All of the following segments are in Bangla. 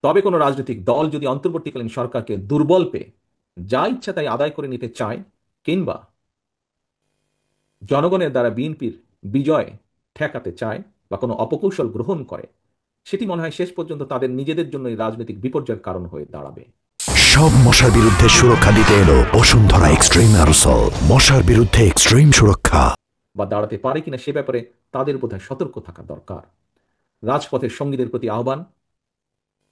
তবে কোনো রাজনৈতিক দল যদি অন্তর্বর্তীকালীন সরকারকে দুর্বল পেয়ে যা ইচ্ছা তাই আদায় করে নিতে চায়, কিংবা জনগণের দ্বারা বিএনপির বিজয় ঠেকাতে চায় বা কোনো অপকৌশল গ্রহণ করে, সেটি মনে হয় শেষ পর্যন্ত তাদের নিজেদের জন্য রাজনৈতিক বিপর্যয়ের কারণ হয়ে দাঁড়াবে। সব মশার বিরুদ্ধে সুরক্ষা দিতে এলো বসুন্ধরা এক্সট্রিম অ্যারোসল, মশার বিরুদ্ধে এক্সট্রিম সুরক্ষা। বা দাঁড়াতে পারে কিনা সে ব্যাপারে তাদের বোধহয় সতর্ক থাকা দরকার। রাজপথের সঙ্গীদের প্রতি আহ্বান,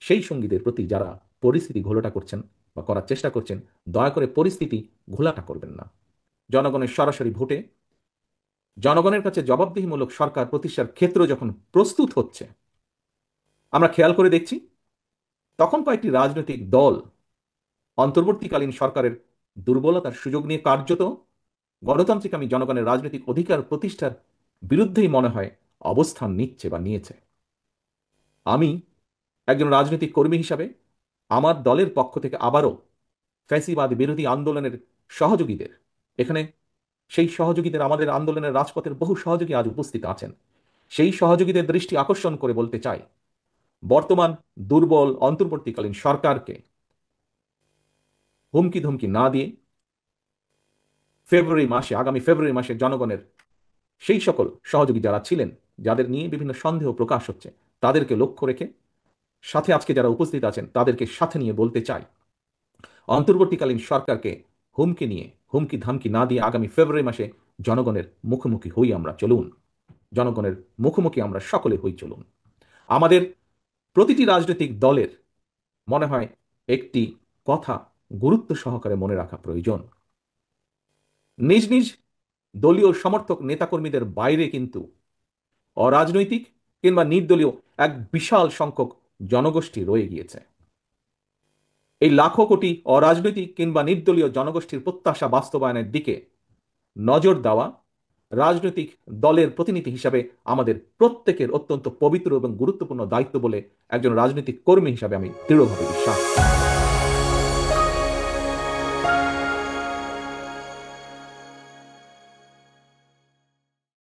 সেই সঙ্গীদের প্রতি যারা পরিস্থিতি ঘোলাটা করছেন বা করার চেষ্টা করছেন, দয়া করে পরিস্থিতি ঘোলাটা করবেন না। জনগণের সরাসরি ভোটে জনগণের কাছে জবাবদিহিমূলক সরকার প্রতিষ্ঠার ক্ষেত্র যখন প্রস্তুত হচ্ছে, আমরা খেয়াল করে দেখছি তখন কয়েকটি রাজনৈতিক দল অন্তর্বর্তীকালীন সরকারের দুর্বলতার সুযোগ নিয়ে কার্যত গণতান্ত্রিক আমি জনগণের রাজনৈতিক অধিকার প্রতিষ্ঠার বিরুদ্ধেই মনে হয় অবস্থান নিচ্ছে বা নিয়েছে। আমি একজন রাজনৈতিক কর্মী হিসাবে আমার দলের পক্ষ থেকে আবারও ফ্যাসিবাদ বিরোধী আন্দোলনের সহযোগীদের, এখানে সেই সহযোগীদের আমাদের আন্দোলনের রাজপথের বহু সহযোগী আজ উপস্থিত আছেন, সেই সহযোগীদের দৃষ্টি আকর্ষণ করে বলতে চাই, বর্তমান দুর্বল অন্তর্বর্তীকালীন সরকারকে হুমকি ধমকি না দিয়ে আগামী ফেব্রুয়ারি মাসে জনগণের সেই সকল সহযোগী যারা ছিলেন, যাদের নিয়ে বিভিন্ন সন্দেহ প্রকাশ হচ্ছে, তাদেরকে লক্ষ্য রেখে সাথে আজকে যারা উপস্থিত আছেন তাদেরকে সাথে নিয়ে বলতে চাই, অন্তর্বর্তীকালীন সরকারকে হুমকি ধামকি না দিয়ে আগামী ফেব্রুয়ারি মাসে জনগণের মুখোমুখি হই আমরা, চলুন। জনগণের মুখোমুখি আমরা সকলে হই, চলুন। আমাদের প্রতিটি রাজনৈতিক দলের মনে হয় একটি কথা গুরুত্ব সহকারে মনে রাখা প্রয়োজন। নিজ নিজ দলীয় সমর্থক নেতাকর্মীদের বাইরে কিন্তু অরাজনৈতিক কিংবা নির্দলীয় এক বিশাল সংখ্যক জনগোষ্ঠী রয়ে গিয়েছে। এই লাখো কোটি অরাজনৈতিক কিংবা নির্দলীয় জনগোষ্ঠীর প্রত্যাশা বাস্তবায়নের দিকে নজর দেওয়া রাজনৈতিক দলের প্রতিনিধি হিসাবে আমাদের প্রত্যেকের অত্যন্ত পবিত্র এবং গুরুত্বপূর্ণ দায়িত্ব বলে একজন রাজনৈতিক কর্মী হিসাবে আমি দৃঢ়ভাবে বিশ্বাস করি।